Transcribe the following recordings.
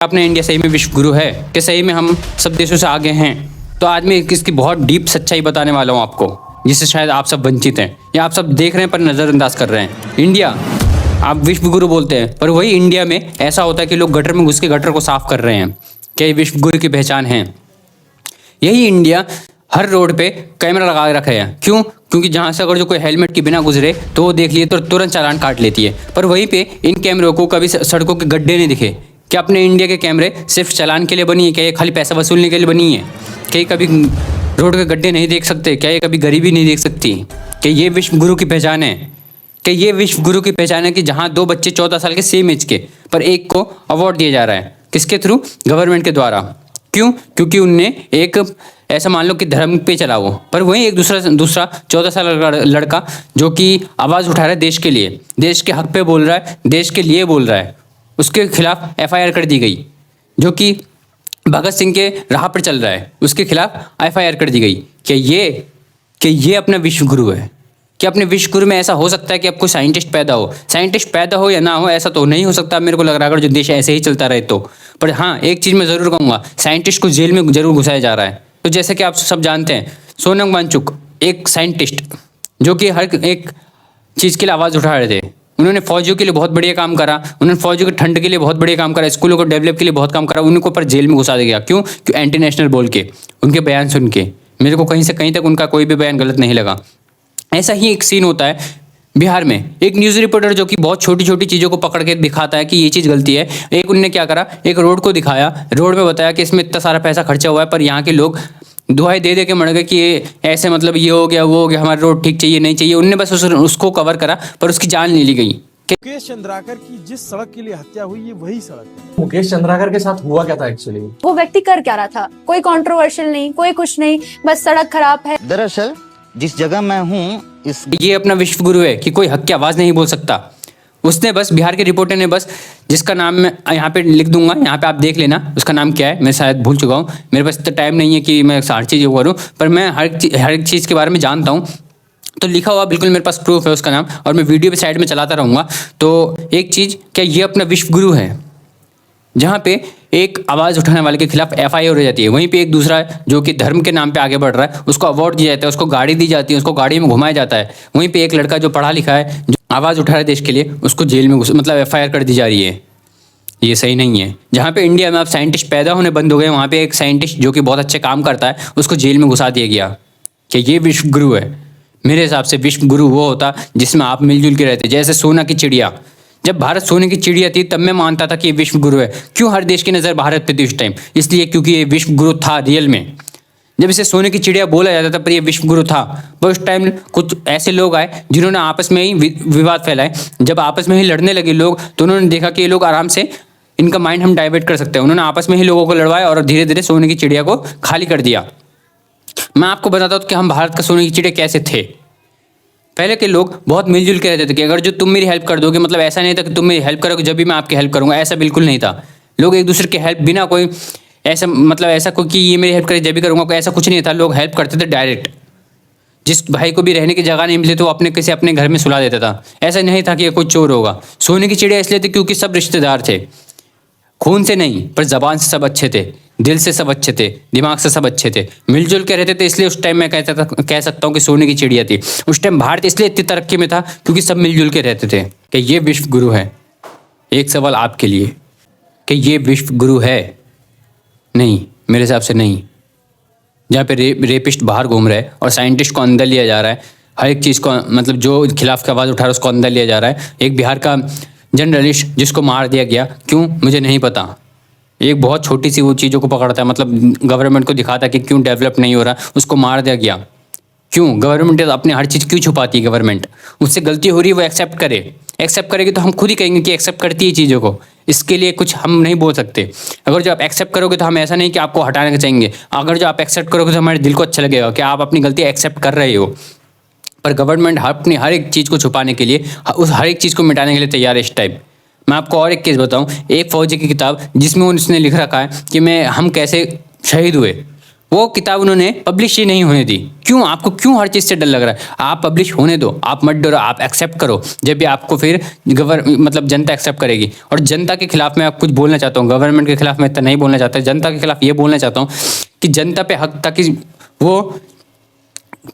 अपने इंडिया सही में विश्व गुरु है कि सही में हम सब देशों से आगे हैं। तो आज मैं इसकी बहुत डीप सच्चाई बताने वाला हूँ आपको, जिससे शायद आप सब वंचित हैं या आप सब देख रहे हैं पर नज़रअंदाज कर रहे हैं। इंडिया, आप विश्व गुरु बोलते हैं, पर वही इंडिया में ऐसा होता है कि लोग गटर में घुस के गटर को साफ कर रहे हैं। क्या ये विश्व गुरु की पहचान है? यही इंडिया हर रोड पे कैमरा लगा रखे हैं। क्यों? क्योंकि जहाँ से अगर जो कोई हेलमेट के बिना गुजरे तो वो देख लिए तो तुरंत चालान काट लेती है। पर वहीं पे इन कैमरों को कभी सड़कों के गड्ढे नहीं दिखे। क्या अपने इंडिया के कैमरे सिर्फ चालान के लिए बनी है? क्या ये खाली पैसा वसूलने के लिए बनी है? क्या ये कभी रोड के गड्ढे नहीं देख सकते? क्या ये कभी गरीबी नहीं देख सकती? क्या ये विश्व गुरु की पहचान है? क्या ये विश्व गुरु की पहचान है कि जहाँ दो बच्चे 14 साल के सेम एज के, पर एक को अवार्ड दिया जा रहा है? किसके थ्रू? गवर्नमेंट के द्वारा। क्यों? क्योंकि उनने एक ऐसा मान लो कि धर्म पे चला वो, पर वहीं एक दूसरा 14 साल का लड़का जो कि आवाज़ उठा रहा है देश के लिए, देश के हक पे बोल रहा है, देश के लिए बोल रहा है, उसके खिलाफ FIR कर दी गई। जो कि भगत सिंह के राह पर चल रहा है, उसके खिलाफ FIR कर दी गई। कि ये अपना विश्व गुरु है? कि अपने विश्व गुरु में ऐसा हो सकता है कि अब कोई साइंटिस्ट पैदा हो या ना हो, ऐसा तो नहीं हो सकता मेरे को लग रहा है, अगर जो देश ऐसे ही चलता रहे तो। पर हाँ, एक चीज़ मैं ज़रूर कहूँगा, साइंटिस्ट को जेल में ज़रूर घुसाया जा रहा है। तो जैसे कि आप सब जानते हैं, सोनम वांगचुक एक साइंटिस्ट जो कि हर एक चीज़ के लिए आवाज़ उठा रहे थे। उन्होंने फौजियों के लिए बहुत बढ़िया काम करा, उन्होंने फौजियों की ठंड के लिए बहुत बढ़िया काम करा, स्कूलों को डेवलप के लिए बहुत काम करा, उनको पर जेल में घुसा दिया गया। क्यों? क्यों? एंटी नेशनल बोल के, उनके बयान सुन के मेरे को कहीं से कहीं तक उनका कोई भी बयान गलत नहीं लगा। ऐसा ही एक सीन होता है बिहार में। एक न्यूज़ रिपोर्टर जो कि बहुत छोटी छोटी चीज़ों को पकड़ के दिखाता है कि ये चीज़ गलती है। एक उनने क्या करा, एक रोड को दिखाया, रोड में बताया कि इसमें इतना सारा पैसा खर्चा हुआ है, पर यहाँ के लोग दुहाई दे के मर गए कि ये ऐसे, मतलब ये हो गया वो हो गया, हमारा रोड ठीक चाहिए नहीं चाहिए। उनने बस उसको कवर करा, पर उसकी जान नहीं ली गई। मुकेश चंद्राकर की जिस सड़क के लिए हत्या हुई, ये वही सड़क है। मुकेश चंद्राकर के साथ हुआ क्या था एक्चुअली? वो व्यक्ति कर क्या रहा था? कोई कंट्रोवर्शियल नहीं, कोई कुछ नहीं, बस सड़क खराब है। दरअसल जिस जगह मैं हूँ ये अपना विश्व गुरु है कि कोई हक की आवाज़ नहीं बोल सकता। उसने बस, बिहार के रिपोर्टर ने बस, जिसका नाम मैं यहाँ पे लिख दूंगा, यहाँ पे आप देख लेना उसका नाम क्या है, मैं शायद भूल चुका हूँ, मेरे पास इतना टाइम नहीं है कि मैं हर चीज़ करूँ, पर मैं हर एक चीज़ के बारे में जानता हूँ। तो लिखा हुआ बिल्कुल मेरे पास प्रूफ है उसका नाम, और मैं वीडियो पे साइड में चलाता रहूँगा। तो एक चीज़, क्या ये अपना विश्व गुरु है? जहाँ पे एक आवाज़ उठाने वाले के खिलाफ FIR हो जाती है, वहीं पे एक दूसरा जो कि धर्म के नाम पे आगे बढ़ रहा है, उसको अवार्ड दिया जाता है, उसको गाड़ी दी जाती है, उसको गाड़ी में घुमाया जाता है। वहीं पे एक लड़का जो पढ़ा लिखा है, जो आवाज़ उठा रहा है देश के लिए, उसको जेल में मतलब FIR कर दी जा रही है। ये सही नहीं है। जहाँ पे इंडिया में अब साइंटिस्ट पैदा होने बंद हो गए, वहाँ पे एक साइंटिस्ट जो कि बहुत अच्छे काम करता है, उसको जेल में घुसा दिया गया। क्या ये विश्व गुरु है? मेरे हिसाब से विश्व गुरु वो होता जिसमें आप मिलजुल के रहते। जैसे सोना की चिड़िया, जब भारत सोने की चिड़िया थी तब मैं मानता था कि ये विश्व गुरु है। क्यों हर देश की नज़र भारत पे थी उस टाइम? इसलिए क्योंकि ये विश्व गुरु था रियल में। जब इसे सोने की चिड़िया बोला जाता था, पर ये विश्व गुरु था। पर उस टाइम कुछ ऐसे लोग आए जिन्होंने आपस में ही विवाद फैलाए। जब आपस में ही लड़ने लगे लोग, तो उन्होंने देखा कि ये लोग आराम से, इनका माइंड हम डाइवर्ट कर सकते हैं। उन्होंने आपस में ही लोगों को लड़वाया और धीरे धीरे सोने की चिड़िया को खाली कर दिया। मैं आपको बताता हूँ कि हम भारत का सोने की चिड़िया कैसे थे। पहले के लोग बहुत मिलजुल के रहते थे कि अगर जो तुम मेरी हेल्प कर दोगे, मतलब ऐसा नहीं था कि तुम मेरी हेल्प करोगे जब भी मैं आपकी हेल्प करूंगा, ऐसा बिल्कुल नहीं था। लोग एक दूसरे की हेल्प बिना कोई ऐसा, मतलब ऐसा कोई कि ये मेरी हेल्प करे जब भी करूंगा, कोई ऐसा कुछ नहीं था। लोग हेल्प करते थे डायरेक्ट। जिस भाई को भी रहने की जगह नहीं मिली तो वो अपने घर में सुला देता था। ऐसा नहीं था कि ये कोई चोर होगा। सोने की चिड़िया इसलिए थी क्योंकि सब रिश्तेदार थे, खून से नहीं पर ज़बान से सब अच्छे थे, दिल से सब अच्छे थे, दिमाग से सब अच्छे थे, मिलजुल के रहते थे। इसलिए उस टाइम मैं कह सकता हूँ कि सोने की चिड़िया थी। उस टाइम भारत इसलिए इतनी तरक्की में था क्योंकि सब मिलजुल के रहते थे। कि ये विश्व गुरु है? एक सवाल आपके लिए, कि ये विश्व गुरु है? नहीं, मेरे हिसाब से नहीं। जहाँ पे रेपिस्ट बाहर घूम रहे हैं और साइंटिस्ट को अंदर लिया जा रहा है, हर एक चीज़ को, मतलब जो खिलाफ की आवाज़ उठा रहा है उसको अंदर लिया जा रहा है। एक बिहार का जर्नलिस्ट जिसको मार दिया गया, क्यों मुझे नहीं पता। एक बहुत छोटी सी वो चीज़ों को पकड़ता है, मतलब गवर्नमेंट को दिखाता है कि क्यों डेवलप नहीं हो रहा, उसको मार दिया गया। क्यों? गवर्नमेंट अपनी हर चीज़ क्यों छुपाती है? गवर्नमेंट, उससे गलती हो रही है वो एक्सेप्ट करेगी तो हम खुद ही कहेंगे कि एक्सेप्ट करती है चीज़ों को। इसके लिए कुछ हम नहीं बोल सकते। अगर जो आप एक्सेप्ट करोगे तो हम ऐसा नहीं कि आपको हटाने के चाहेंगे। अगर जो आप एक्सेप्ट करोगे तो हमारे दिल को अच्छा लगेगा कि आप अपनी गलती एक्सेप्ट कर रहे हो। पर गवर्नमेंट अपनी हर एक चीज़ को छुपाने के लिए, उस हर एक चीज़ को मिटाने के लिए तैयार है इस टाइम। मैं आपको और एक केस बताऊं, एक फौजी की किताब जिसमें उसने लिख रखा है कि हम कैसे शहीद हुए। वो किताब उन्होंने पब्लिश ही नहीं होने दी। क्यों? आपको क्यों हर चीज़ से डर लग रहा है? आप पब्लिश होने दो, आप मत डरो, आप एक्सेप्ट करो, जब भी आपको फिर मतलब जनता एक्सेप्ट करेगी। और जनता के खिलाफ मैं कुछ बोलना चाहता हूँ, गवर्नमेंट के खिलाफ मैं इतना नहीं बोलना चाहता, जनता के खिलाफ ये बोलना चाहता हूँ कि जनता पे हक था कि वो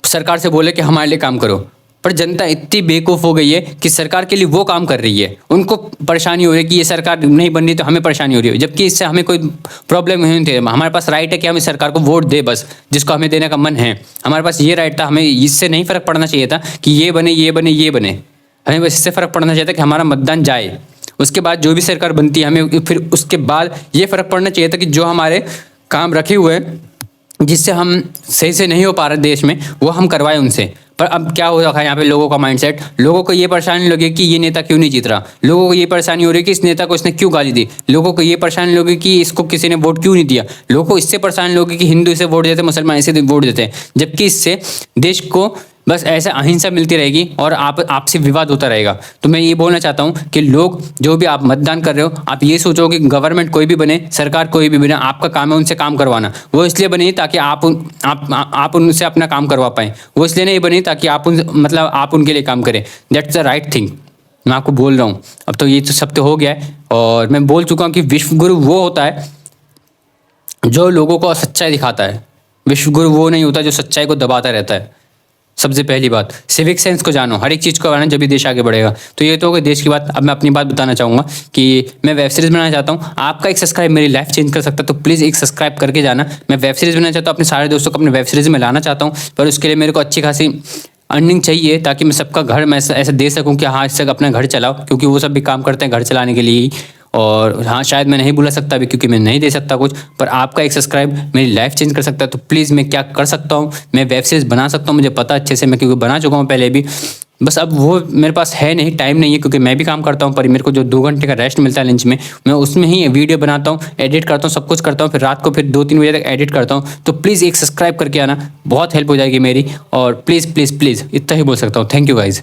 सरकार से बोले कि हमारे लिए काम करो, पर जनता इतनी बेवकूफ़ हो गई है कि सरकार के लिए वो काम कर रही है। उनको परेशानी हो रही है कि ये सरकार नहीं बन रही तो हमें परेशानी हो रही है, जबकि इससे हमें कोई प्रॉब्लम नहीं थी। हमारे पास राइट है कि हम इस सरकार को वोट दे, बस जिसको हमें देने का मन है, हमारे पास ये राइट था। हमें इससे नहीं फ़र्क पड़ना चाहिए था कि ये बने ये बने ये बने, हमें बस इससे फ़र्क पड़ना चाहिए था कि हमारा मतदान जाए। उसके बाद जो भी सरकार बनती है हमें फिर उसके बाद ये फ़र्क पड़ना चाहिए था कि जो हमारे काम रखे हुए हैं जिससे हम सही से नहीं हो पा रहे देश में, वो हम करवाएं उनसे। पर अब क्या हो रखा है यहाँ पे लोगों का माइंडसेट, लोगों को ये परेशानी लगे कि ये नेता क्यों नहीं जीत रहा, लोगों को ये परेशानी हो रही है कि इस नेता को इसने क्यों गाली दी, लोगों को ये परेशानी लगे कि इसको किसी ने वोट क्यों नहीं दिया, लोगों को इससे परेशानी लगे कि हिंदू इसे वोट देते, मुसलमान इसे वोट देते हैं, जबकि इससे देश को बस ऐसे अहिंसा मिलती रहेगी और आपसी विवाद होता रहेगा। तो मैं ये बोलना चाहता हूँ कि लोग जो भी आप मतदान कर रहे हो, आप ये सोचो कि गवर्नमेंट कोई भी बने, सरकार कोई भी बने, आपका काम है उनसे काम करवाना। वो इसलिए बनी ताकि आप उनसे अपना काम करवा पाएँ, वो इसलिए नहीं बनी ताकि आप उनके लिए काम करें। दैट्स द राइट थिंग, मैं आपको बोल रहा हूँ। अब तो ये तो सब तो हो गया है, और मैं बोल चुका हूँ कि विश्व गुरु वो होता है जो लोगों को सच्चाई दिखाता है। विश्व गुरु वो नहीं होता जो सच्चाई को दबाता रहता है। सबसे पहली बात, सिविक सेंस को जानो, हर एक चीज़ को आना, जब भी देश आगे बढ़ेगा। तो ये तो हो गई देश की बात। अब मैं अपनी बात बताना चाहूँगा कि मैं वेब सीरीज़ बनाना चाहता हूँ। आपका एक सब्सक्राइब मेरी लाइफ चेंज कर सकता है, तो प्लीज़ एक सब्सक्राइब करके जाना। मैं वेब सीरीज़ बनाना चाहता हूँ, अपने सारे दोस्तों को अपने वेब सीरीज़ में लाना चाहता हूँ, पर उसके लिए मेरे को अच्छी खासी अर्निंग चाहिए ताकि मैं सबका घर मैं ऐसे दे सकूँ कि हाँ इससे अपना घर चलाओ, क्योंकि वो सब भी काम करते हैं घर चलाने के लिए ही। और हाँ शायद मैं नहीं बुला सकता अभी क्योंकि मैं नहीं दे सकता कुछ, पर आपका एक सब्सक्राइब मेरी लाइफ चेंज कर सकता है। तो प्लीज़ मैं क्या कर सकता हूँ, मैं वेब सीरीज़ बना सकता हूँ, मुझे पता अच्छे से, मैं क्योंकि बना चुका हूँ पहले भी, बस अब वो मेरे पास है नहीं, टाइम नहीं है, क्योंकि मैं भी काम करता हूँ। पर मेरे को जो 2 घंटे का रेस्ट मिलता है लंच में, मैं उसमें ही वीडियो बनाता हूँ, एडिट करता हूँ, सब कुछ करता हूँ, फिर रात को फिर 2-3 बजे तक एडिट करता हूँ। तो प्लीज़ एक सब्सक्राइब करके आना, बहुत हेल्प हो जाएगी मेरी। और प्लीज़ प्लीज़ प्लीज़ इतना ही बोल सकता हूँ। Thank you guys.